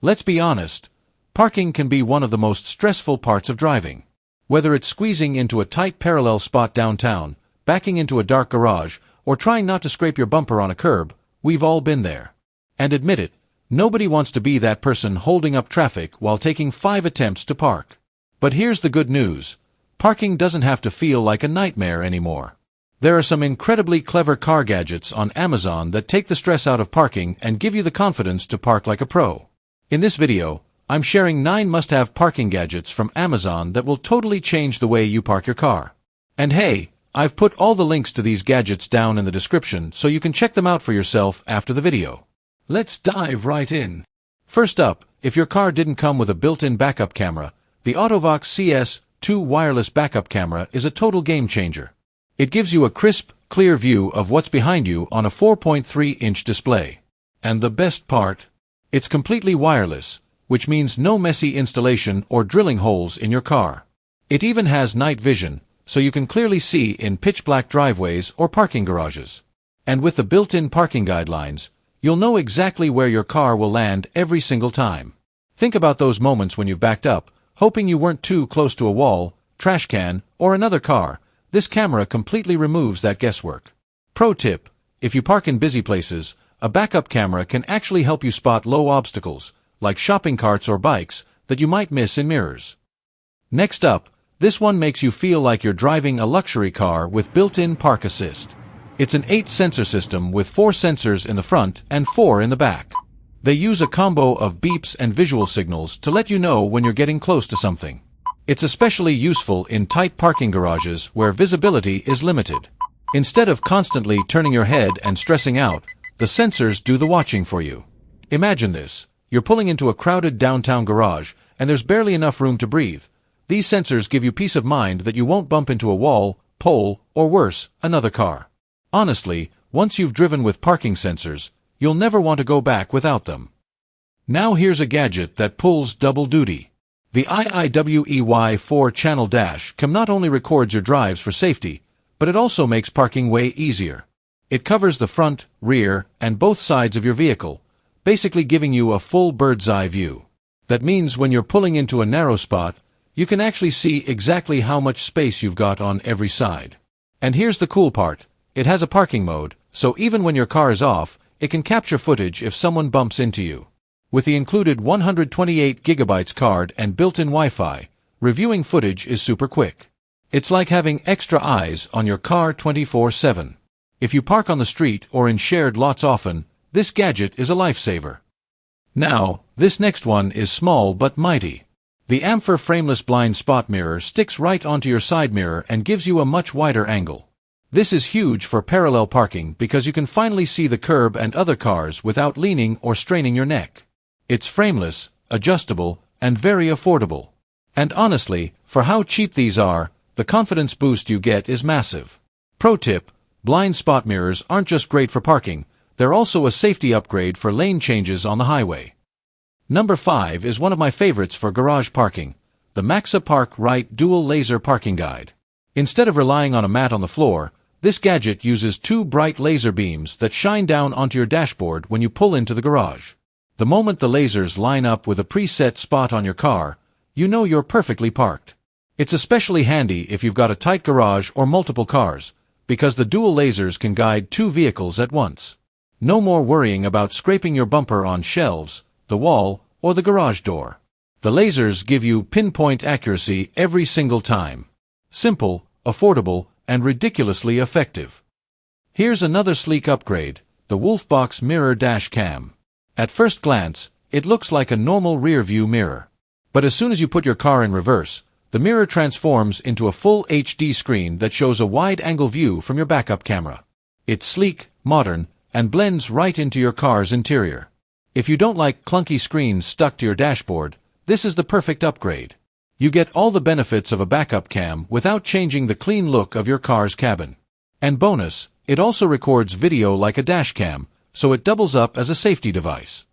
Let's be honest, parking can be one of the most stressful parts of driving. Whether it's squeezing into a tight parallel spot downtown, backing into a dark garage, or trying not to scrape your bumper on a curb, we've all been there. And admit it, nobody wants to be that person holding up traffic while taking 5 attempts to park. But here's the good news. Parking doesn't have to feel like a nightmare anymore. There are some incredibly clever car gadgets on Amazon that take the stress out of parking and give you the confidence to park like a pro. In this video, I'm sharing 9 must-have parking gadgets from Amazon that will totally change the way you park your car. And hey, I've put all the links to these gadgets down in the description so you can check them out for yourself after the video. Let's dive right in. First up, if your car didn't come with a built-in backup camera, the Autovox CS2 wireless backup camera is a total game changer. It gives you a crisp, clear view of what's behind you on a 4.3-inch display. And the best part? It's completely wireless, which means no messy installation or drilling holes in your car. It even has night vision, so you can clearly see in pitch-black driveways or parking garages. And with the built-in parking guidelines, you'll know exactly where your car will land every single time. Think about those moments when you've backed up, hoping you weren't too close to a wall, trash can, or another car. This camera completely removes that guesswork. Pro tip: if you park in busy places, a backup camera can actually help you spot low obstacles, like shopping carts or bikes, that you might miss in mirrors. Next up, this one makes you feel like you're driving a luxury car with built-in park assist. It's an 8-sensor system with 4 sensors in the front and 4 in the back. They use a combo of beeps and visual signals to let you know when you're getting close to something. It's especially useful in tight parking garages where visibility is limited. Instead of constantly turning your head and stressing out, the sensors do the watching for you. Imagine this. You're pulling into a crowded downtown garage, and there's barely enough room to breathe. These sensors give you peace of mind that you won't bump into a wall, pole, or worse, another car. Honestly, once you've driven with parking sensors, you'll never want to go back without them. Now here's a gadget that pulls double duty. The IIWEY 4-channel dash cam not only records your drives for safety, but it also makes parking way easier. It covers the front, rear, and both sides of your vehicle, basically giving you a full bird's-eye view. That means when you're pulling into a narrow spot, you can actually see exactly how much space you've got on every side. And here's the cool part. It has a parking mode, so even when your car is off, it can capture footage if someone bumps into you. With the included 128GB card and built-in Wi-Fi, reviewing footage is super quick. It's like having extra eyes on your car 24/7. If you park on the street or in shared lots often, this gadget is a lifesaver. Now, this next one is small but mighty. The Amfer frameless blind spot mirror sticks right onto your side mirror and gives you a much wider angle. This is huge for parallel parking because you can finally see the curb and other cars without leaning or straining your neck. It's frameless, adjustable, and very affordable. And honestly, for how cheap these are, the confidence boost you get is massive. Pro tip: blind spot mirrors aren't just great for parking, they're also a safety upgrade for lane changes on the highway. Number 5 is one of my favorites for garage parking, the Maxa Park Right Dual Laser Parking Guide. Instead of relying on a mat on the floor, this gadget uses 2 bright laser beams that shine down onto your dashboard when you pull into the garage. The moment the lasers line up with a preset spot on your car, you know you're perfectly parked. It's especially handy if you've got a tight garage or multiple cars, because the dual lasers can guide 2 vehicles at once. No more worrying about scraping your bumper on shelves, the wall, or the garage door. The lasers give you pinpoint accuracy every single time. Simple, affordable, and ridiculously effective. Here's another sleek upgrade, the Wolfbox Mirror Dash Cam. At first glance, it looks like a normal rear-view mirror. But as soon as you put your car in reverse, the mirror transforms into a full HD screen that shows a wide-angle view from your backup camera. It's sleek, modern, and blends right into your car's interior. If you don't like clunky screens stuck to your dashboard, this is the perfect upgrade. You get all the benefits of a backup cam without changing the clean look of your car's cabin. And bonus, it also records video like a dash cam, so it doubles up as a safety device.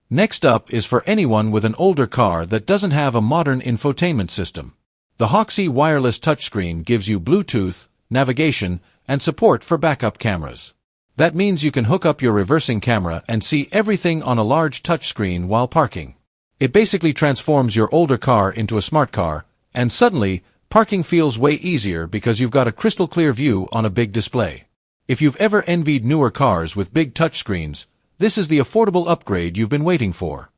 Next up is for anyone with an older car that doesn't have a modern infotainment system. The Hoxie wireless touchscreen gives you Bluetooth, navigation, and support for backup cameras. That means you can hook up your reversing camera and see everything on a large touchscreen while parking. It basically transforms your older car into a smart car, and suddenly, parking feels way easier because you've got a crystal clear view on a big display. If you've ever envied newer cars with big touchscreens, this is the affordable upgrade you've been waiting for.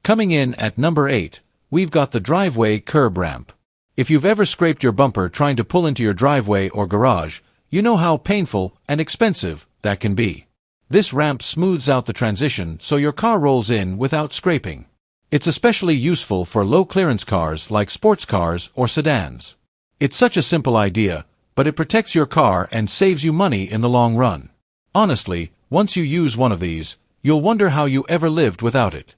Coming in at number 8, we've got the driveway curb ramp. If you've ever scraped your bumper trying to pull into your driveway or garage, you know how painful and expensive that can be. This ramp smooths out the transition so your car rolls in without scraping. It's especially useful for low-clearance cars like sports cars or sedans. It's such a simple idea, but it protects your car and saves you money in the long run. Honestly, once you use one of these, you'll wonder how you ever lived without it.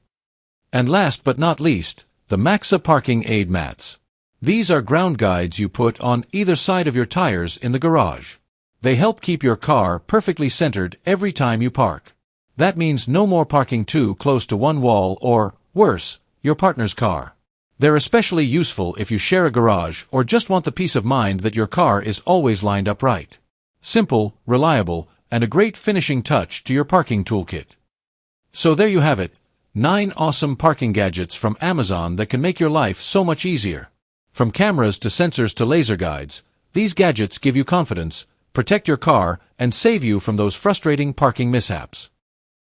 And last but not least, the Maxa parking aid mats. These are ground guides you put on either side of your tires in the garage. They help keep your car perfectly centered every time you park. That means no more parking too close to one wall or, worse, your partner's car. They're especially useful if you share a garage or just want the peace of mind that your car is always lined up right. Simple, reliable, and a great finishing touch to your parking toolkit. So there you have it, 9 awesome parking gadgets from Amazon that can make your life so much easier. From cameras to sensors to laser guides, these gadgets give you confidence, protect your car, and save you from those frustrating parking mishaps.